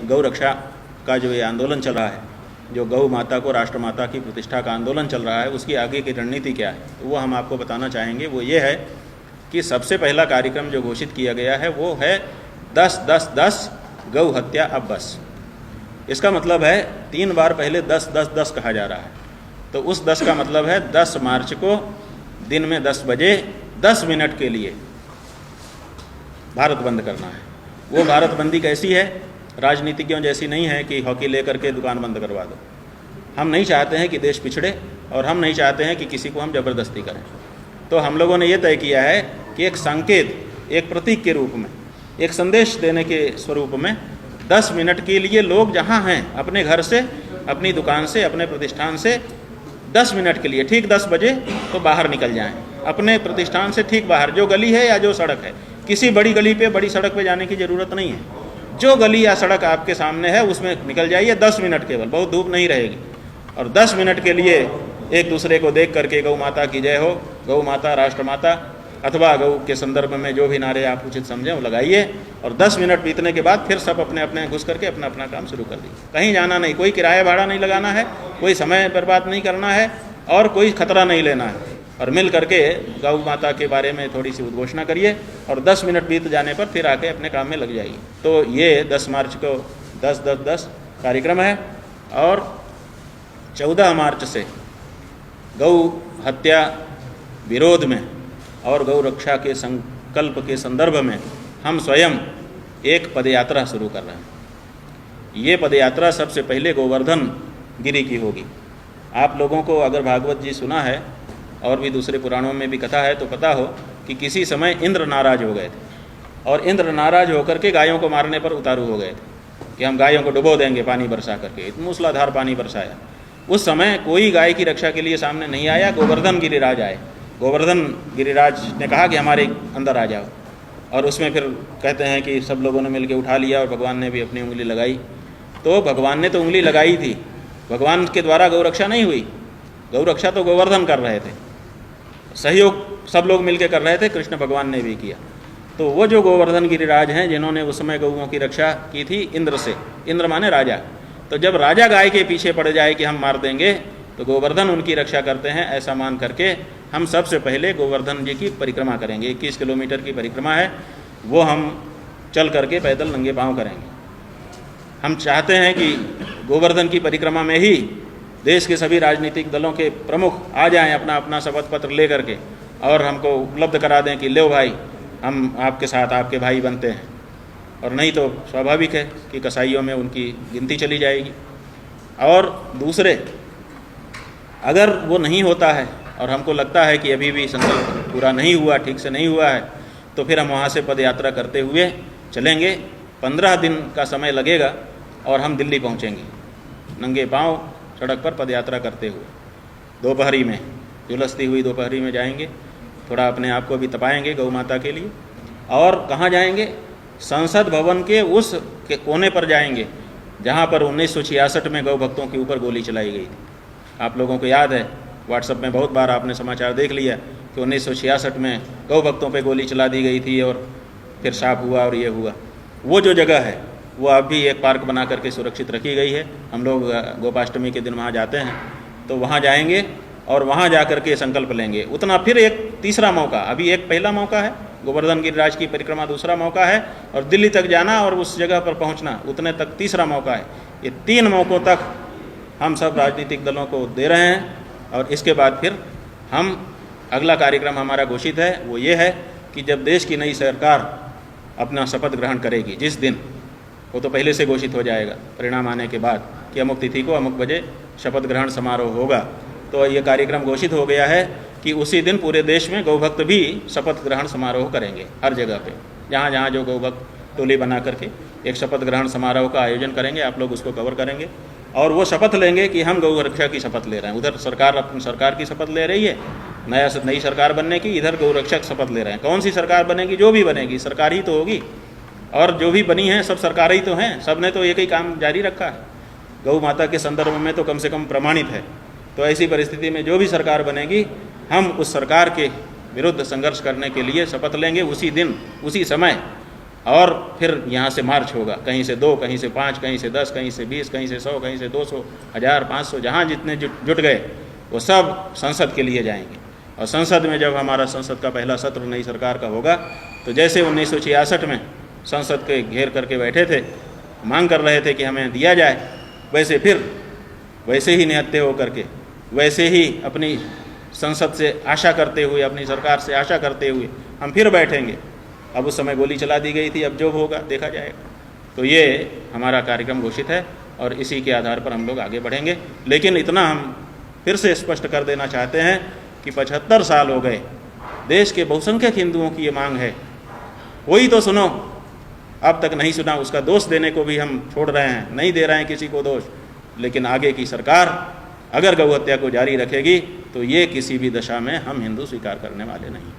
गौ रक्षा का जो ये आंदोलन चल रहा है, जो गौ माता को राष्ट्रमाता की प्रतिष्ठा का आंदोलन चल रहा है, उसकी आगे की रणनीति क्या है, तो वो हम आपको बताना चाहेंगे। वो ये है कि सबसे पहला कार्यक्रम जो घोषित किया गया है वो है 10-10-10 गौ हत्या अब बस। इसका मतलब है 3 बार पहले 10-10-10 कहा जा रहा है, तो उस 10 का मतलब है 10 मार्च को दिन में 10 बजे 10 मिनट के लिए भारत बंद करना है। वो भारत बंदी कैसी है? राजनीतिज्ञों जैसी नहीं है कि हॉकी लेकर के दुकान बंद करवा दो। हम नहीं चाहते हैं कि देश पिछड़े, और हम नहीं चाहते हैं कि किसी को हम ज़बरदस्ती करें। तो हम लोगों ने ये तय किया है कि एक संकेत, एक प्रतीक के रूप में, एक संदेश देने के स्वरूप में 10 मिनट के लिए लोग जहाँ हैं अपने घर से, अपनी दुकान से, अपने प्रतिष्ठान से 10 मिनट के लिए ठीक 10 बजे तो बाहर निकल जाएं। अपने प्रतिष्ठान से ठीक बाहर, जो गली है या जो सड़क है, किसी बड़ी गली पे, बड़ी सड़क पे जाने की ज़रूरत नहीं है। जो गली या सड़क आपके सामने है उसमें निकल जाइए 10 मिनट केवल, बहुत धूप नहीं रहेगी। और 10 मिनट के लिए एक दूसरे को देख करके गौ माता की जय हो, गौ माता राष्ट्रमाता, अथवा गौ के संदर्भ में जो भी नारे आप उचित समझें वो लगाइए। और 10 मिनट बीतने के बाद फिर सब अपने अपने घुस करके अपना अपना काम शुरू कर दीजिए। कहीं जाना नहीं, कोई किराया भाड़ा नहीं लगाना है, कोई समय बर्बाद नहीं करना है और कोई खतरा नहीं लेना है। और मिल करके गौ माता के बारे में थोड़ी सी उद्घोषणा करिए और 10 मिनट बीत जाने पर फिर आके अपने काम में लग जाइए। तो ये 10 मार्च को 10-10-10 कार्यक्रम है। और 14 मार्च से गौ हत्या विरोध में और गौ रक्षा के संकल्प के संदर्भ में हम स्वयं एक पदयात्रा शुरू कर रहे हैं। ये पदयात्रा सबसे पहले गोवर्धन गिरी की होगी। आप लोगों को अगर भागवत जी सुना है और भी दूसरे पुराणों में भी कथा है तो पता हो कि किसी समय इंद्र नाराज हो गए थे और इंद्र नाराज होकर के गायों को मारने पर उतारू हो गए थे कि हम गायों को डुबो देंगे पानी बरसा करके। मूसलाधार पानी बरसाया। उस समय कोई गाय की रक्षा के लिए सामने नहीं आया। गोवर्धन गिरिराज आए। गोवर्धन गिरिराज ने कहा कि हमारे अंदर आ जाओ, और उसमें फिर कहते हैं कि सब लोगों ने मिलकर उठा लिया और भगवान ने भी अपनी उंगली लगाई। तो भगवान ने तो उंगली लगाई थी, भगवान के द्वारा गौ रक्षा नहीं हुई। गौ रक्षा तो गोवर्धन कर रहे थे, सहयोग सब लोग मिलकर कर रहे थे, कृष्ण भगवान ने भी किया। तो वो जो गोवर्धन गिरिराज हैं जिन्होंने उस समय गौओं की रक्षा की थी इंद्र से, इंद्र माने राजा, तो जब राजा गाय के पीछे पड़ जाए कि हम मार देंगे तो गोवर्धन उनकी रक्षा करते हैं, ऐसा मान करके हम सबसे पहले गोवर्धन जी की परिक्रमा करेंगे। 21 किलोमीटर की परिक्रमा है, वो हम चल करके पैदल नंगे पाँव करेंगे। हम चाहते हैं कि गोवर्धन की परिक्रमा में ही देश के सभी राजनीतिक दलों के प्रमुख आ जाएं अपना अपना शपथ पत्र ले करके और हमको उपलब्ध करा दें कि लो भाई, हम आपके साथ आपके भाई बनते हैं। और नहीं तो स्वाभाविक है कि कसाईयों में उनकी गिनती चली जाएगी। और दूसरे, अगर वो नहीं होता है और हमको लगता है कि अभी भी संकल्प पूरा नहीं हुआ, ठीक से नहीं हुआ है, तो फिर हम वहाँ से पद यात्रा करते हुए चलेंगे। 15 दिन का समय लगेगा और हम दिल्ली पहुँचेंगे नंगे पाँव सड़क पर पद यात्रा करते हुए। दोपहरी में, झुलसती हुई दोपहरी में जाएंगे, थोड़ा अपने आप को भी तपाएंगे गौ माता के लिए। और कहाँ जाएंगे? संसद भवन के उस के कोने पर जाएंगे जहाँ पर 1966 में गौ भक्तों के ऊपर गोली चलाई गई थी। आप लोगों को याद है, व्हाट्सएप में बहुत बार आपने समाचार देख लिया कि 1966 में गौ भक्तों पे गोली चला दी गई थी और फिर साफ हुआ और ये हुआ। वो जो जगह है वो अब भी एक पार्क बना करके सुरक्षित रखी गई है। हम लोग गोपाष्टमी के दिन वहाँ जाते हैं, तो वहाँ जाएंगे और वहाँ जा कर के संकल्प लेंगे। उतना फिर एक तीसरा मौका, अभी एक पहला मौका है गोवर्धन गिरिराज की परिक्रमा, दूसरा मौका है और दिल्ली तक जाना और उस जगह पर पहुँचना, उतने तक तीसरा मौका है। ये 3 मौक़ों तक हम सब राजनीतिक दलों को दे रहे हैं। और इसके बाद फिर हम अगला कार्यक्रम हमारा घोषित है, वो ये है कि जब देश की नई सरकार अपना शपथ ग्रहण करेगी, जिस दिन, वो तो पहले से घोषित हो जाएगा परिणाम आने के बाद कि अमुक तिथि को अमुक बजे शपथ ग्रहण समारोह होगा। तो ये कार्यक्रम घोषित हो गया है कि उसी दिन पूरे देश में गौभक्त भी शपथ ग्रहण समारोह करेंगे। हर जगह पे जहाँ जहाँ जो गौभक्त टोली बना करके एक शपथ ग्रहण समारोह का आयोजन करेंगे। आप लोग उसको कवर करेंगे और वो शपथ लेंगे कि हम गौ रक्षा की शपथ ले रहे हैं। उधर सरकार अपनी सरकार की शपथ ले रही है, नई सरकार बनने की, इधर गौ रक्षक शपथ ले रहे हैं। कौन सी सरकार बनेगी? जो भी बनेगी सरकार ही तो होगी, और जो भी बनी हैं सब सरकार ही तो हैं। सब ने तो एक ही काम जारी रखा है, गौ माता के संदर्भ में तो कम से कम प्रमाणित है। तो ऐसी परिस्थिति में जो भी सरकार बनेगी, हम उस सरकार के विरुद्ध संघर्ष करने के लिए शपथ लेंगे उसी दिन, उसी समय। और फिर यहाँ से मार्च होगा, कहीं से 2, कहीं से 5, कहीं से 10, कहीं से 20, कहीं से 100, कहीं से 200, 1000, 500, जहाँ जितने जुट गए वो सब संसद के लिए जाएंगे। और संसद में जब हमारा संसद का पहला सत्र नई सरकार का होगा तो जैसे 1966 में संसद के घेर करके बैठे थे, मांग कर रहे थे कि हमें दिया जाए, वैसे फिर वैसे ही निहत्थे होकर के, वैसे ही अपनी संसद से आशा करते हुए, अपनी सरकार से आशा करते हुए हम फिर बैठेंगे। अब उस समय गोली चला दी गई थी, अब जो होगा देखा जाएगा। तो ये हमारा कार्यक्रम घोषित है और इसी के आधार पर हम लोग आगे बढ़ेंगे। लेकिन इतना हम फिर से स्पष्ट कर देना चाहते हैं कि 75 साल हो गए, देश के बहुसंख्यक हिंदुओं की ये मांग है, कोई तो सुनो। अब तक नहीं सुना, उसका दोष देने को भी हम छोड़ रहे हैं, नहीं दे रहे हैं किसी को दोष। लेकिन आगे की सरकार अगर गौ हत्या को जारी रखेगी तो ये किसी भी दशा में हम हिंदू स्वीकार करने वाले नहीं।